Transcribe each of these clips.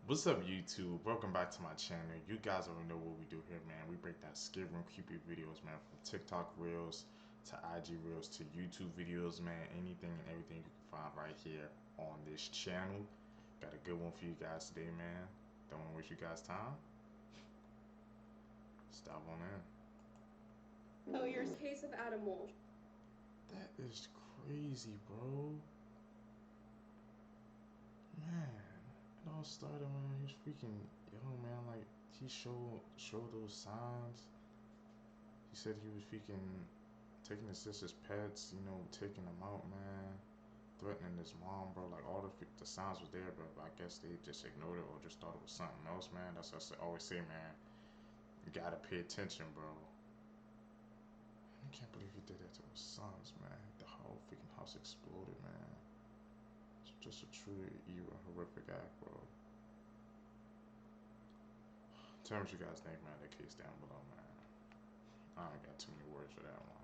What's up, YouTube? Welcome back to my channel. You guys already know what we do here, man. We break down scary and creepy videos, man, from TikTok Reels to IG Reels to YouTube videos, man. Anything and everything you can find right here on this channel. Got a good one for you guys today, man. Don't want to waste you guys' time. Stop on in. Oh, your case of Adam Walsh. That is crazy, bro. Man. It all started when he was freaking young, man. Like, he showed those signs. He said he was freaking taking his sister's pets, you know, taking them out, man. Threatening his mom, bro. Like, all the signs was there, but I guess they just ignored it or just thought it was something else, man. That's what I always say, man. You gotta pay attention, bro. I can't believe he did that to his sons, man. The whole freaking house exploded, man. It's just a truly evil, horrific act, bro. Tell me what you guys think, man, that case down below, man. I don't got too many words for that one.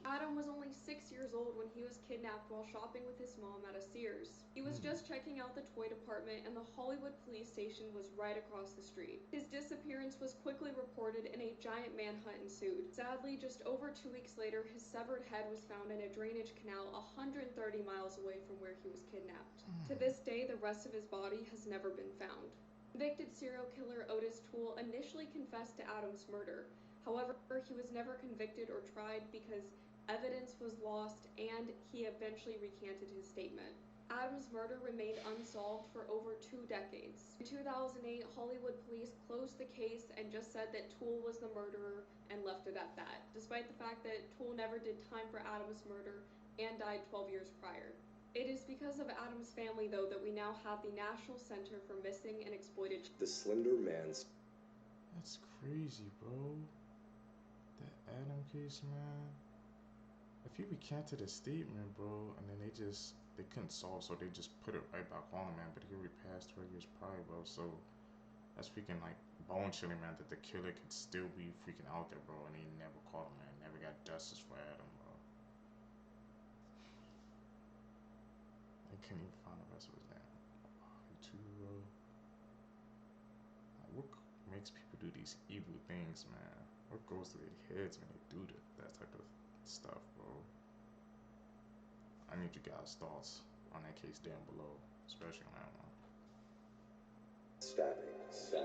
Adam was only 6 years old when he was kidnapped while shopping with his mom at a Sears. He was just checking out the toy department and the Hollywood police station was right across the street. His disappearance was quickly reported and a giant manhunt ensued. Sadly, just over 2 weeks later, his severed head was found in a drainage canal 130 miles away from where he was kidnapped. To this day, the rest of his body has never been found. Convicted serial killer Otis Toole initially confessed to Adam's murder. However, he was never convicted or tried because evidence was lost and he eventually recanted his statement. Adam's murder remained unsolved for over 2 decades. In 2008, Hollywood police closed the case and just said that Toole was the murderer and left it at that, despite the fact that Toole never did time for Adam's murder and died 12 years prior. It is because of Adam's family, though, that we now have the National Center for Missing and Exploited. The Slender Man. That's crazy, bro. That Adam case, man. If he recanted his statement, bro, and then they couldn't solve, so they just put it right back on him, man. But he already passed 12 years prior, bro. So that's freaking like bone chilling, man. That the killer could still be freaking out there, bro, and they never caught him, man. Never got justice for Adam, bro. They couldn't even find the rest of his damn body, too, bro. Like, what makes people do these evil things, man? What goes through their heads when they do that type of stuff, bro? I need you guys' thoughts on that case down below, especially on that one. Stabbing.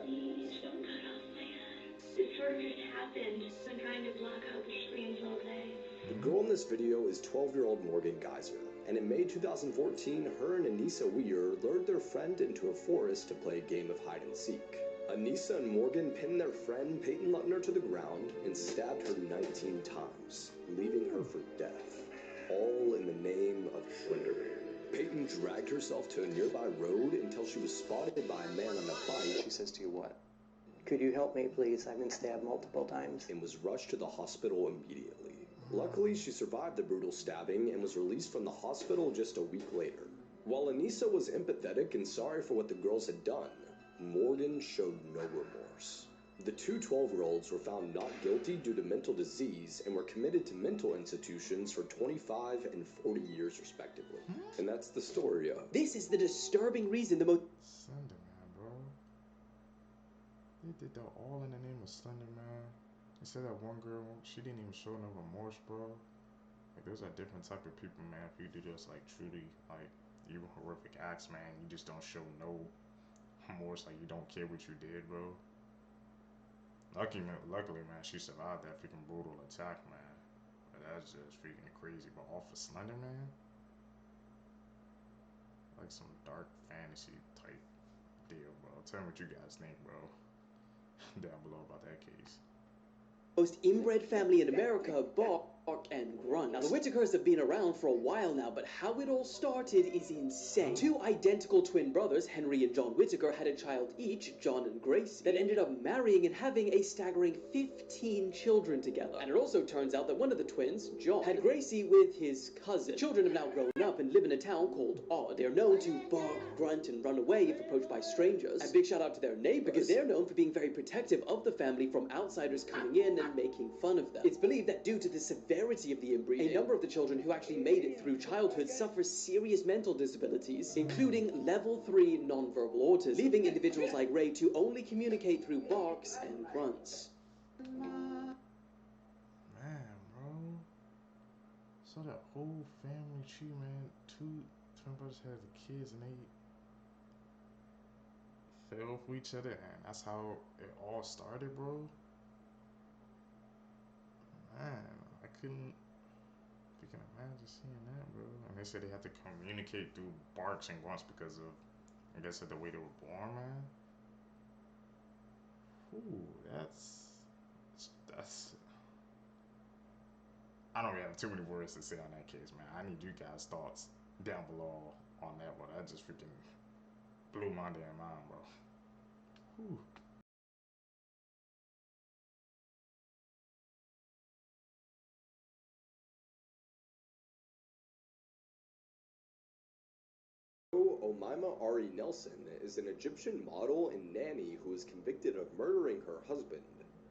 Please don't cut off my hand. This sort of just happened. Been trying to block out the screams all day. The girl in this video is 12-year-old Morgan Geyser, and in May 2014, her and Nissa lured their friend into a forest to play a game of hide-and-seek. Nissa and Morgan pinned their friend Peyton Lutner to the ground and stabbed her 19 times, leaving her for death, all in the name of Slender Man. Peyton dragged herself to a nearby road until she was spotted by a man on a bike. She says to you what? Could you help me, please? I've been stabbed multiple times. And was rushed to the hospital immediately. Luckily, she survived the brutal stabbing and was released from the hospital just a week later. While Nissa was empathetic and sorry for what the girls had done, Morgan showed no remorse. The two 12-year-olds were found not guilty due to mental disease and were committed to mental institutions for 25 and 40 years respectively. And that's the story of... This is the disturbing reason Slender Man, bro. They did that all in the name of Slender Man. They said that one girl, she didn't even show no remorse, bro. Like, those are different type of people, man. If you do this, like, truly, like, even horrific acts, man, you just don't show no remorse, like, you don't care what you did, bro. Luckily, man, she survived that freaking brutal attack, man. But that's just freaking crazy. But off of Slender Man, like some dark fantasy type deal, bro. Tell me what you guys think, bro, down below about that case. most inbred family in America, bark and grunt. Now, the Whittakers have been around for a while now, but how it all started is insane. Two identical twin brothers, Henry and John Whittaker, had a child each, John and Gracie, that ended up marrying and having a staggering 15 children together. And it also turns out that one of the twins, John, had Gracie with his cousin. The children have now grown up and live in a town called Odd. They're known to bark, grunt, and run away if approached by strangers. And big shout out to their neighbors, because they're known for being very protective of the family from outsiders coming in and making fun of them. It's believed that due to the severity severity of the inbreeding. A number of the children who actually made it through childhood suffer serious mental disabilities, including level 3 nonverbal autism, leaving individuals like Ray to only communicate through barks and grunts. Man, bro. So that whole family tree, man. Two twin brothers had the kids and they fell for each other, and that's how it all started, bro. Man, I couldn't freaking imagine seeing that, bro. And they said they had to communicate through barks and grunts because of, I guess, the way they were born, man. Ooh, that's. I don't really have too many words to say on that case, man. I need you guys' thoughts down below on that one. That just freaking blew my damn mind, bro. Whew. Omaima Nelson is an Egyptian model and nanny who is convicted of murdering her husband,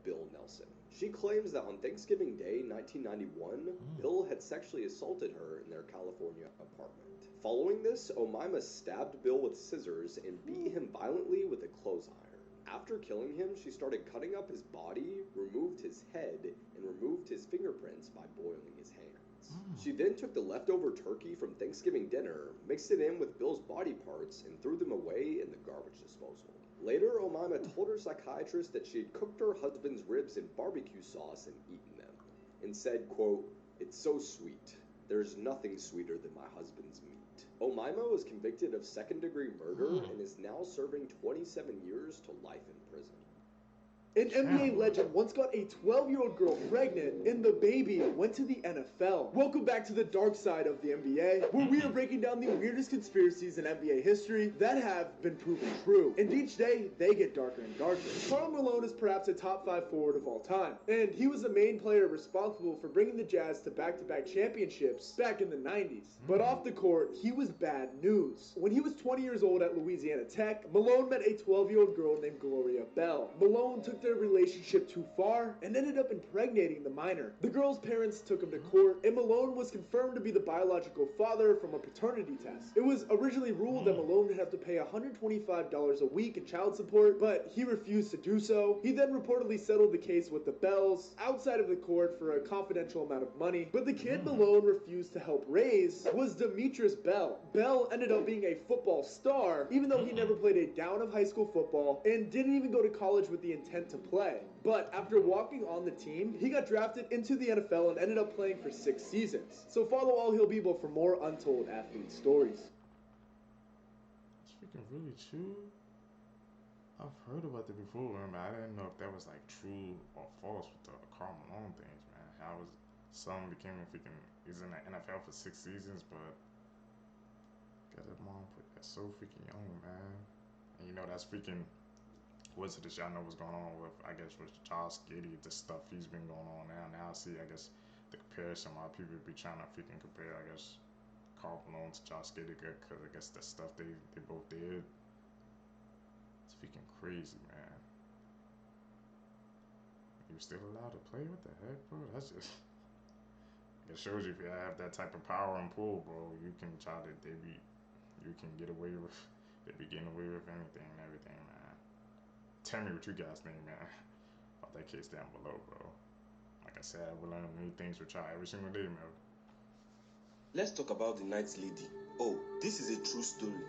Bill Nelson. She claims that on Thanksgiving Day 1991, Bill had sexually assaulted her in their California apartment. Following this, Omaima stabbed Bill with scissors and beat him violently with a clothes iron. After killing him, she started cutting up his body, removed his head, and removed his fingerprints by boiling his hands. She then took the leftover turkey from Thanksgiving dinner, mixed it in with Bill's body parts, and threw them away in the garbage disposal. Later, Omaima told her psychiatrist that she had cooked her husband's ribs in barbecue sauce and eaten them, and said, quote, "It's so sweet. There's nothing sweeter than my husband's meat." Omaima was convicted of second-degree murder and is now serving 27 years to life in prison. An NBA legend once got a 12-year-old girl pregnant, and the baby went to the NFL. Welcome back to the dark side of the NBA, where we are breaking down the weirdest conspiracies in NBA history that have been proven true. And each day, they get darker and darker. Karl Malone is perhaps a top 5 forward of all time, and he was the main player responsible for bringing the Jazz to back-to-back championships back in the 90s. But off the court, he was bad news. When he was 20 years old at Louisiana Tech, Malone met a 12-year-old girl named Gloria Bell. Malone took their relationship too far and ended up impregnating the minor. The girl's parents took him to court, and Malone was confirmed to be the biological father from a paternity test. It was originally ruled that Malone would have to pay $125 a week in child support, but he refused to do so. He then reportedly settled the case with the Bells outside of the court for a confidential amount of money, but the kid Malone refused to help raise was Demetrius Bell. Bell ended up being a football star, even though he never played a down of high school football and didn't even go to college with the intent to play. But after walking on the team, he got drafted into the NFL and ended up playing for 6 seasons. So follow All He'll Be for more untold athlete stories. It's freaking really true. I've heard about that before, man, but I didn't know if that was like true or false with the Karl Malone things, man. How was son became a freaking, he's in the NFL for 6 seasons, but got his mom put that so freaking young, man. And you know that's freaking. What's it that y'all know what's going on with, I guess, with Josh Giddey, the stuff he's been going on now. Now I see, I guess, the comparison. A lot of people be trying to freaking compare, I guess, Karl Malone to Josh Giddey because I guess the stuff they both did. It's freaking crazy, man. He was still allowed to play? What the heck, bro? That's just, it shows you if you have that type of power and pull, bro, you can try to, you can get away with, they be getting away with anything and everything, man. Tell me what you guys think, man, about that case down below, bro. Like I said, we're learning new things with y'all every single day, man. Let's talk about the Night Lady. Oh, this is a true story.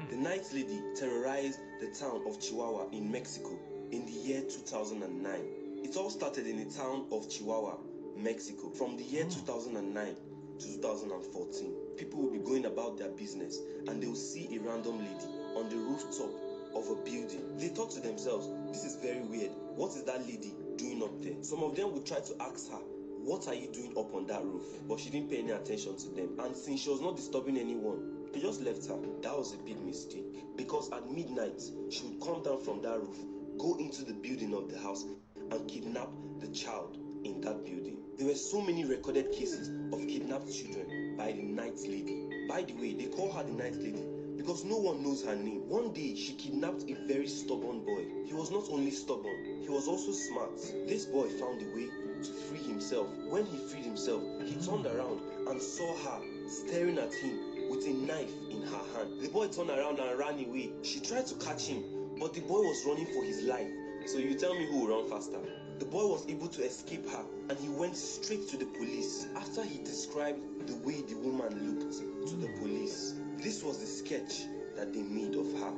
The Night Lady terrorized the town of Chihuahua in Mexico in the year 2009. It all started in the town of Chihuahua, Mexico. From the year 2009 to 2014, people will be going about their business and they will see a random lady on the rooftop of a building. They thought to themselves, this is very weird. What is that lady doing up there? Some of them would try to ask her, what are you doing up on that roof? But she didn't pay any attention to them. And since she was not disturbing anyone, they just left her. That was a big mistake. Because at midnight, she would come down from that roof, go into the building of the house, and kidnap the child in that building. There were so many recorded cases of kidnapped children by the Night Lady. By the way, they call her the Night Lady because no one knows her name. One day, she kidnapped a very stubborn boy. He was not only stubborn, he was also smart. This boy found a way to free himself. When he freed himself, he turned around and saw her staring at him with a knife in her hand. The boy turned around and ran away. She tried to catch him, but the boy was running for his life. So you tell me who will run faster? The boy was able to escape her, and he went straight to the police. After he described the way the woman looked to the police, this was the sketch that they made of her.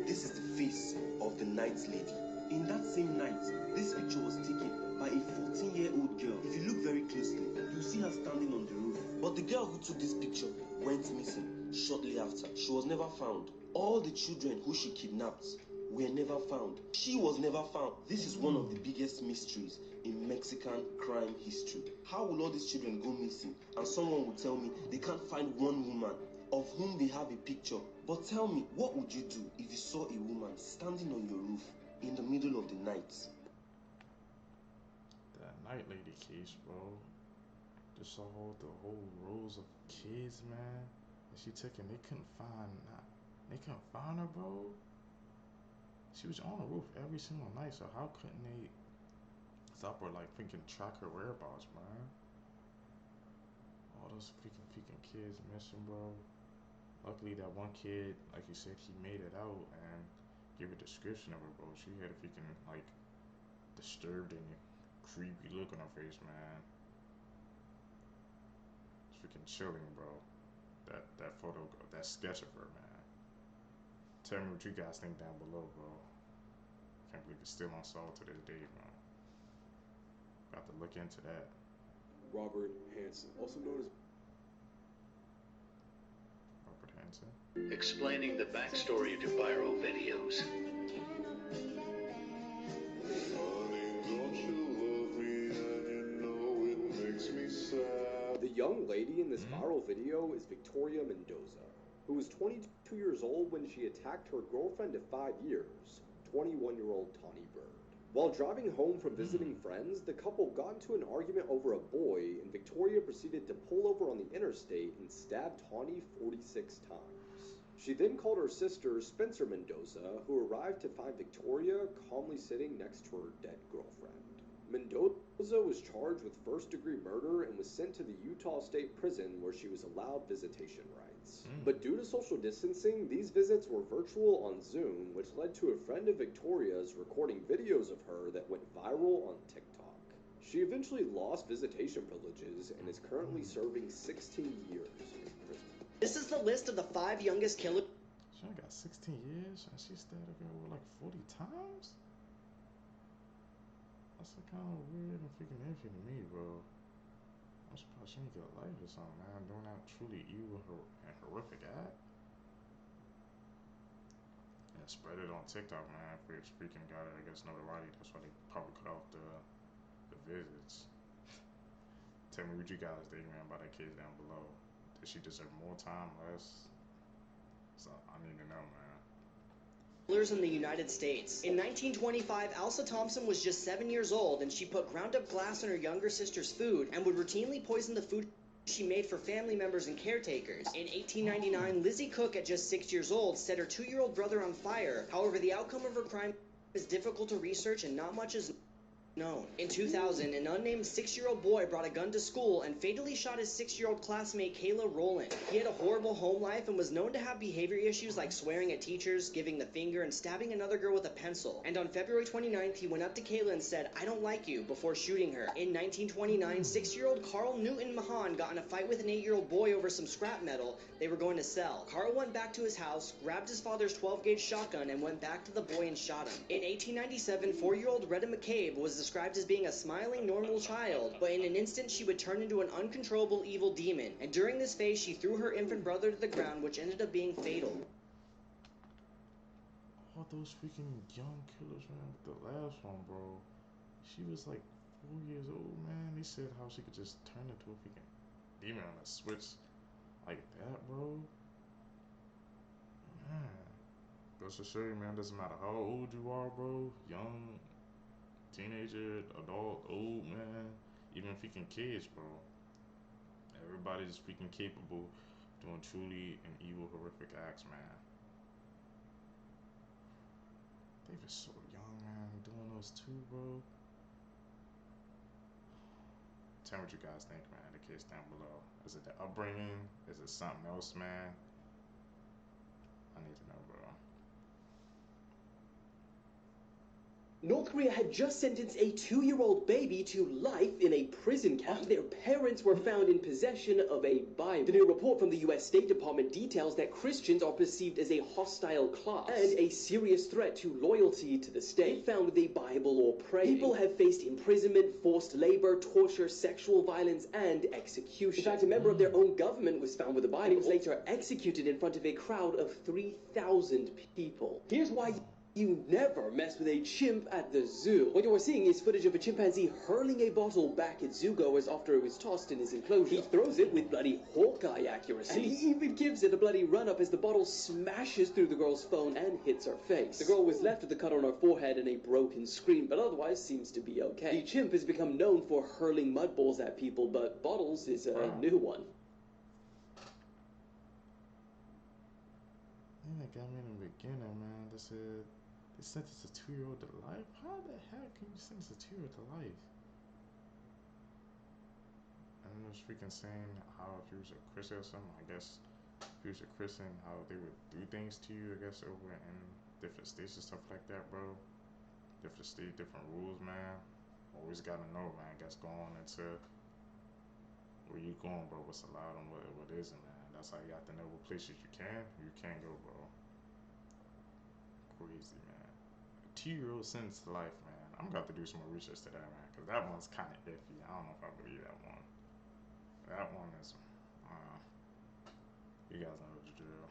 This is the face of the night lady. In that same night, this picture was taken by a 14-year-old girl. If you look very closely, you see her standing on the roof. But the girl who took this picture went missing shortly after. She was never found. All the children who she kidnapped were never found. She was never found. This is one of the biggest mysteries in Mexican crime history. How will all these children go missing and someone will tell me they can't find one woman of whom they have a picture? But tell me, what would you do if you saw a woman standing on your roof in the middle of the night? That night lady case, bro. Just saw the whole rows of kids, man. And she took and they couldn't find her, bro. She was on the roof every single night, so how couldn't they stop her, like, freaking track her whereabouts, man? All those freaking kids missing, bro. Luckily, that one kid, like you said, he made it out and gave a description of her, bro. She had a freaking, like, disturbed and creepy look on her face, man. It's freaking chilling, bro. That photo, that sketch of her, man. Tell me what you guys think down below, bro. Can't believe it's still unsolved to this day, man. Got to look into that. Robert Hansen, also known as Robert Hansen. Explaining the backstory to viral videos. The young lady in this viral video is Victoria Mendoza, who was 22 years old when she attacked her girlfriend of 5 years, 21-year-old Tawny Bird. While driving home from visiting friends, the couple got into an argument over a boy, and Victoria proceeded to pull over on the interstate and stab Tawny 46 times. She then called her sister, Spencer Mendoza, who arrived to find Victoria calmly sitting next to her dead girlfriend. Mendoza was charged with first-degree murder and was sent to the Utah State Prison, where she was allowed visitation rights. But due to social distancing, these visits were virtual on Zoom, which led to a friend of Victoria's recording videos of her that went viral on TikTok. She eventually lost visitation privileges and is currently serving 16 years in prison. This is the list of the 5 youngest killers. She only got 16 years and she stabbed a girl like 40 times? That's kind of weird and freaking iffy to me, bro. I'm surprised she didn't get a life or something, man. Doing that truly evil and horrific act. And spread it on TikTok, man. For its freaking got it, I guess, notoriety. That's why they probably cut off the visits. Tell me what you guys think, man, about that case down below. Did she deserve more time, less? So I need to know, man. In the United States. In 1925, Elsa Thompson was just 7 years old, and she put ground-up glass in her younger sister's food and would routinely poison the food she made for family members and caretakers. In 1899, Lizzie Cook, at just 6 years old, set her 2-year-old brother on fire. However, the outcome of her crime is difficult to research and not much is known. In 2000, an unnamed 6-year-old boy brought a gun to school and fatally shot his 6-year-old classmate Kayla Rowland. He had a horrible home life and was known to have behavior issues like swearing at teachers, giving the finger, and stabbing another girl with a pencil. And on February 29th, he went up to Kayla and said, "I don't like you," before shooting her. In 1929, 6-year-old Karl Newton Mahan got in a fight with an 8-year-old boy over some scrap metal they were going to sell. Karl went back to his house, grabbed his father's 12-gauge shotgun, and went back to the boy and shot him. In 1897, 4-year-old Retta McCabe was described as being a smiling, normal child, but in an instant she would turn into an uncontrollable evil demon, and during this phase she threw her infant brother to the ground, which ended up being fatal. All those freaking young killers, man, with the last one, bro. She was like 4 years old, man. They said how she could just turn into a freaking demon on a switch like that, bro. Man. Goes to show you, man, doesn't matter how old you are, bro. Young, teenager, adult, old, man, even freaking kids, bro. Everybody's freaking capable of doing truly and evil, horrific acts, man. They were so young, man, doing those too, bro. Tell me what you guys think, man, in the case down below. Is it the upbringing? Is it something else, man? I need to know, bro. North Korea had just sentenced a 2-year-old baby to life in a prison camp after their parents were found in possession of a Bible. The new report from the U.S. State Department details that Christians are perceived as a hostile class and a serious threat to loyalty to the state. If found with a Bible or praying, people have faced imprisonment, forced labor, torture, sexual violence, and execution. In fact, a member of their own government was found with a Bible and he was later executed in front of a crowd of 3,000 people. Here's why you never mess with a chimp at the zoo. What you're seeing is footage of a chimpanzee hurling a bottle back at zoogoers after it was tossed in his enclosure. He throws it with bloody Hawkeye accuracy. And he even gives it a bloody run-up as the bottle smashes through the girl's phone and hits her face. The girl was left with a cut on her forehead and a broken screen, but otherwise seems to be okay. The chimp has become known for hurling mud balls at people, but bottles is a new one. Yeah, that got me in the beginning, man. They sentenced a 2-year-old to life? How the heck can you sentence a 2-year-old to life? And it was freaking saying how if he was a Christian or something, I guess if he was a Christian, how they would do things to you, I guess, over in different states and stuff like that, bro. Different state, different rules, man. Always gotta know, man. I guess going into where you going, bro, what's allowed and what isn't, man. That's how you have to know what places you can't go, bro. Crazy, man. 2-year-old sentenced to life, man. I'm about to do some more research to that, man, because that one's kind of iffy. I don't know if I believe that one. That one is, you guys know the drill.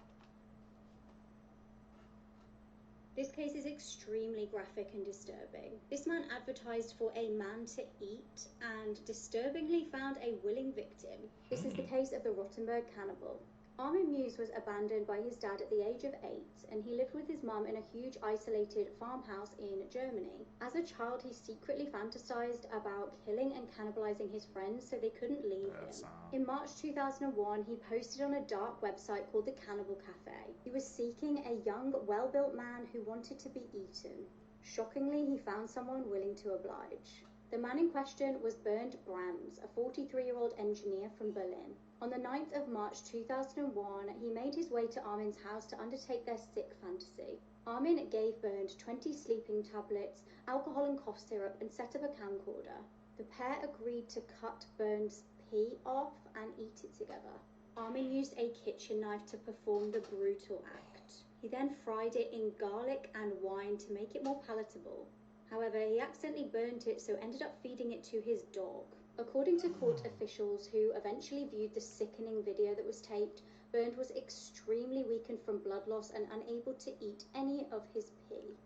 This case is extremely graphic and disturbing. This man advertised for a man to eat and disturbingly found a willing victim. This is the case of the Rotenburg cannibal. Armin Muse was abandoned by his dad at the age of 8, and he lived with his mum in a huge isolated farmhouse in Germany. As a child, he secretly fantasized about killing and cannibalizing his friends so they couldn't leave him. In March 2001, he posted on a dark website called the Cannibal Cafe. He was seeking a young, well-built man who wanted to be eaten. Shockingly, he found someone willing to oblige. The man in question was Bernd Brands, a 43-year-old engineer from Berlin. On the 9th of March 2001, he made his way to Armin's house to undertake their sick fantasy. Armin gave Bernd 20 sleeping tablets, alcohol and cough syrup, and set up a camcorder. The pair agreed to cut Bernd's pee off and eat it together. Armin used a kitchen knife to perform the brutal act. He then fried it in garlic and wine to make it more palatable. However, he accidentally burnt it, so ended up feeding it to his dog. According to court officials who eventually viewed the sickening video that was taped, Bernd was extremely weakened from blood loss and unable to eat any of his pee.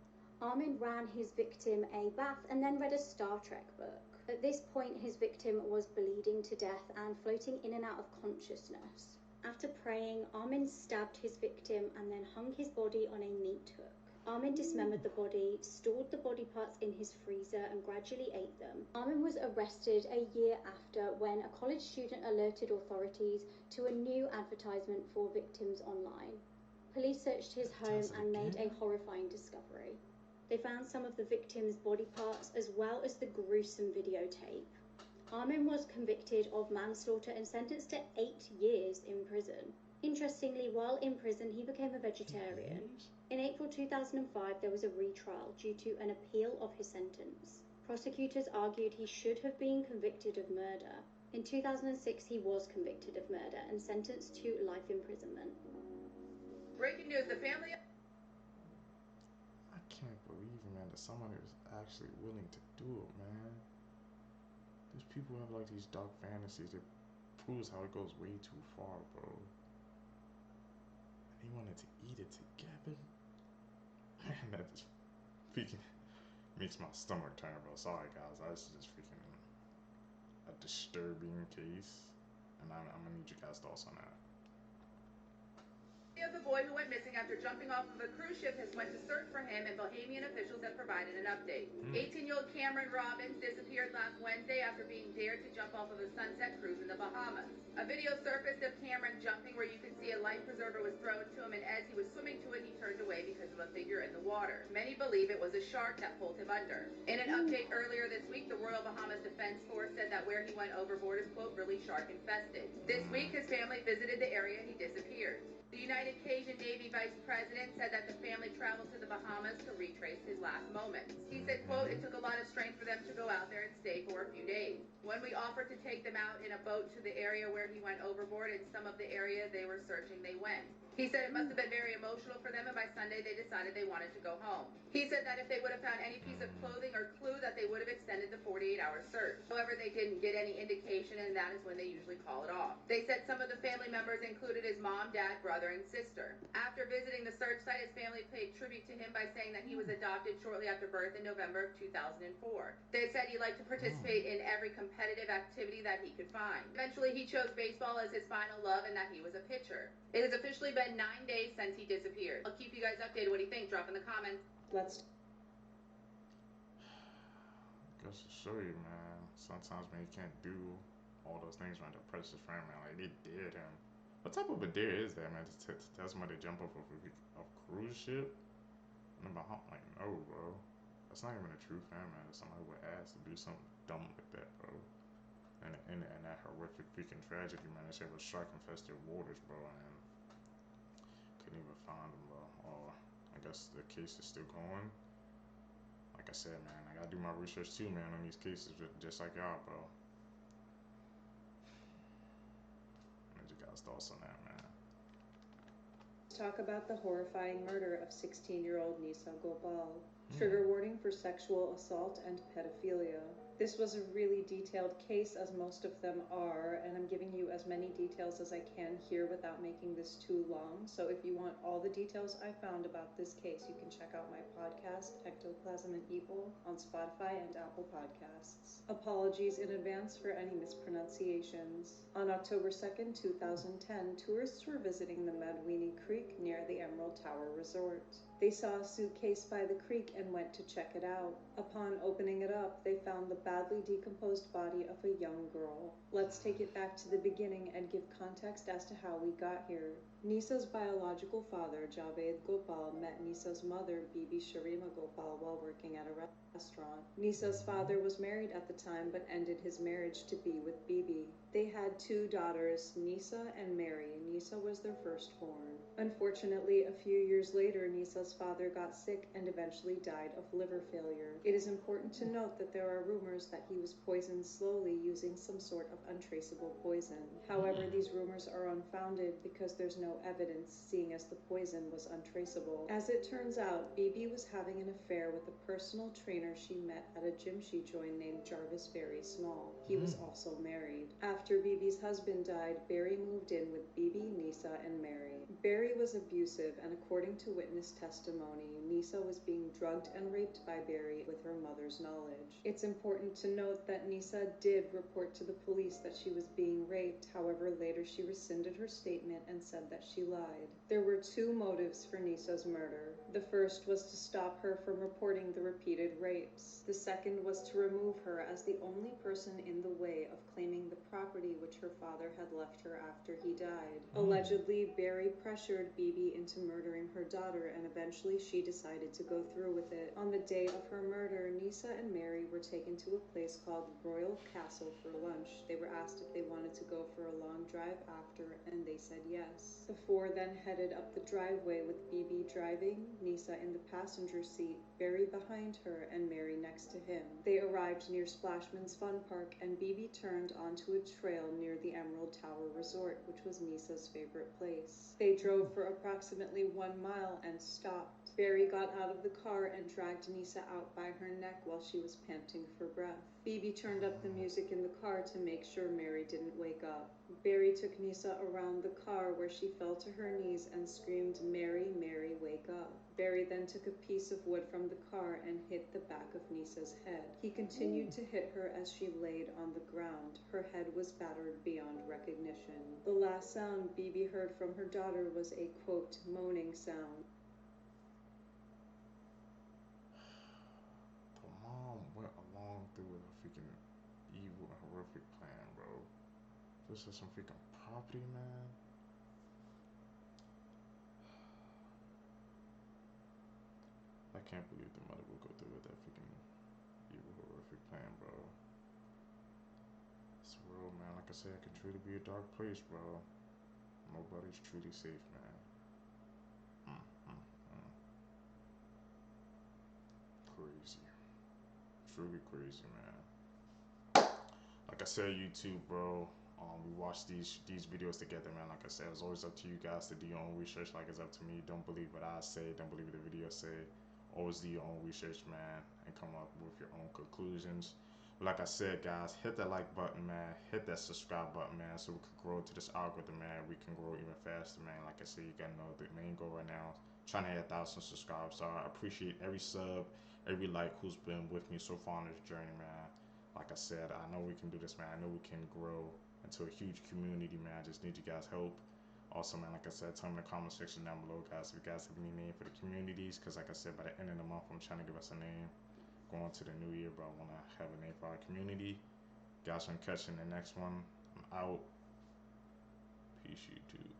Armin ran his victim a bath and then read a Star Trek book. At this point, his victim was bleeding to death and floating in and out of consciousness. After praying, Armin stabbed his victim and then hung his body on a meat hook. Armin dismembered the body, stored the body parts in his freezer, and gradually ate them. Armin was arrested a year after when a college student alerted authorities to a new advertisement for victims online. Police searched his home and made a horrifying discovery. They found some of the victims' body parts as well as the gruesome videotape. Armin was convicted of manslaughter and sentenced to 8 years in prison. Interestingly, while in prison, he became a vegetarian. In April 2005, there was a retrial due to an appeal of his sentence. Prosecutors argued he should have been convicted of murder. In 2006, he was convicted of murder and sentenced to life imprisonment. Breaking news, the family... I can't believe, man, that someone is actually willing to do it, man. These people have like these dark fantasies. It proves how it goes way too far, bro. And he wanted to eat it together. Man, that just freaking makes my stomach turn, bro. Sorry, guys. This is just freaking a disturbing case. And I'm gonna need you guys' thoughts on that. of the boy who went missing after jumping off of a cruise ship has went to search for him, and Bahamian officials have provided an update. 18-year-old Cameron Robbins disappeared last Wednesday after being dared to jump off of a sunset cruise in the Bahamas. A video surfaced of Cameron jumping where you can see a life preserver was thrown to him, and as he was swimming to it, he turned away because of a figure in the water. Many believe it was a shark that pulled him under. In an update earlier this week, the Royal Bahamas Defense Force said that where he went overboard is, quote, really shark infested. This week, his family visited the area he disappeared. The United Cajun Navy Vice President said that the family traveled to the Bahamas to retrace his last moments. He said, quote, it took a lot of strength for them to go out there and stay for a few days. When we offered to take them out in a boat to the area where he went overboard and some of the area they were searching, they went. He said it must have been very emotional for them, and by Sunday they decided they wanted to go home. He said that if they would have found any piece of clothing or clue, that they would have extended the 48-hour search. However, they didn't get any indication, and that is when they usually call it off. They said some of the family members included his mom, dad, brother, and sister. After visiting the search site, his family paid tribute to him by saying that he was adopted shortly after birth in November of 2004. They said he liked to participate in every competitive activity that he could find. Eventually, he chose baseball as his final love and that he was a pitcher. It has officially been 9 days since he disappeared. I'll keep you guys updated. What do you think? Drop in the comments. Goes to show you, man. Sometimes, man, you can't do all those things around your precious friend, man. Like, they dared him. What type of a dare is that, man? To tell somebody to jump off of a cruise ship? In the Bahamas? Like, no, bro. That's not even a true fan, man. Somebody would ask to do something dumb like that, bro. And that horrific freaking tragedy, man. That shit was shark-infested waters, bro, and couldn't even find them, bro. Or I guess the case is still going. Like I said, man, I gotta do my research too, man, on these cases, just like y'all, bro. What you guys' thoughts on that, man? Let's talk about the horrifying murder of 16-year-old Nissa Gopal. Trigger warning for sexual assault and pedophilia. This was a really detailed case, as most of them are, and I'm giving you as many details as I can here without making this too long. So if you want all the details I found about this case, you can check out my podcast, Ectoplasm and Evil, on Spotify and Apple Podcasts. Apologies in advance for any mispronunciations. On October 2nd, 2010, tourists were visiting the Madwini Creek near the Emerald Tower Resort. They saw a suitcase by the creek and went to check it out. Upon opening it up, they found the badly decomposed body of a young girl. Let's take it back to the beginning and give context as to how we got here. Nissa's biological father, Javed Gopal, met Nissa's mother, Bibi Sharima Gopal, while working at a restaurant. Nissa's father was married at the time but ended his marriage to be with Bibi. They had 2 daughters, Nissa and Mary. Nissa was their firstborn. Unfortunately, a few years later, Nissa's father got sick and eventually died of liver failure. It is important to note that there are rumors that he was poisoned slowly using some sort of untraceable poison. However, these rumors are unfounded because there's no evidence, seeing as the poison was untraceable. As it turns out, Bibi was having an affair with a personal trainer she met at a gym she joined named Jarvis Barry Small. He was also married. After Bibi's husband died, Barry moved in with Bibi, Nissa, and Mary. Barry was abusive, and according to witness testimony, Nissa was being drugged and raped by Barry with her mother's knowledge. It's important to note that Nissa did report to the police that she was being raped. However, later she rescinded her statement and said that she lied. There were 2 motives for Nissa's murder. The first was to stop her from reporting the repeated rapes. The second was to remove her as the only person in the way of claiming the property which her father had left her after he died. Allegedly, Barry pressured Bibi into murdering her daughter, and eventually she decided to go through with it. On the day of her murder, Nissa and Mary were taken to a place called Royal Castle for lunch. They were asked if they wanted to go for a long drive after, and they said yes. The 4 then headed up the driveway with Bibi driving, Nissa in the passenger seat, Barry behind her, and Mary next to him. They arrived near Splashman's Fun Park, and Bibi turned onto a trail near the Emerald Tower Resort, which was Nissa's favorite place. They drove for approximately 1 mile and stopped. Barry got out of the car and dragged Nissa out by her neck while she was panting for breath. Bibi turned up the music in the car to make sure Mary didn't wake up. Barry took Nissa around the car where she fell to her knees and screamed, "Mary, Mary, wake up." Barry then took a piece of wood from the car and hit the back of Nissa's head. He continued to hit her as she laid on the ground. Her head was battered beyond recognition. The last sound Bibi heard from her daughter was a, quote, moaning sound. The mom went along through a freaking evil and horrific plan, bro. This is some freaking property, man. I can't believe the mother will go through with that freaking evil, horrific plan, bro. This world, man, like I said, it can truly be a dark place, bro. Nobody's truly safe, man. Crazy. Truly crazy, man. Like I said, YouTube, bro. We watch these videos together, man. Like I said, it's always up to you guys to do your own research. Like it's up to me. Don't believe what I say. Don't believe what the video say. Always do your own research, man, and come up with your own conclusions. But like I said, guys, hit that like button, man. Hit that subscribe button, man, so we can grow to this algorithm, man. We can grow even faster, man. Like I said, you gotta know the main goal right now, trying to hit 1,000 subscribers. So I appreciate every sub, every like who's been with me so far on this journey, man. Like I said, I know we can do this, man. I know we can grow into a huge community, man. I just need you guys' help. Also, man, like I said, tell me in the comment section down below, guys, if you guys have any name for the communities, because like I said, by the end of the month, I'm trying to give us a name. Going to the new year, but I want to have a name for our community. Guys, I'm catching the next one. I'm out. Peace, YouTube.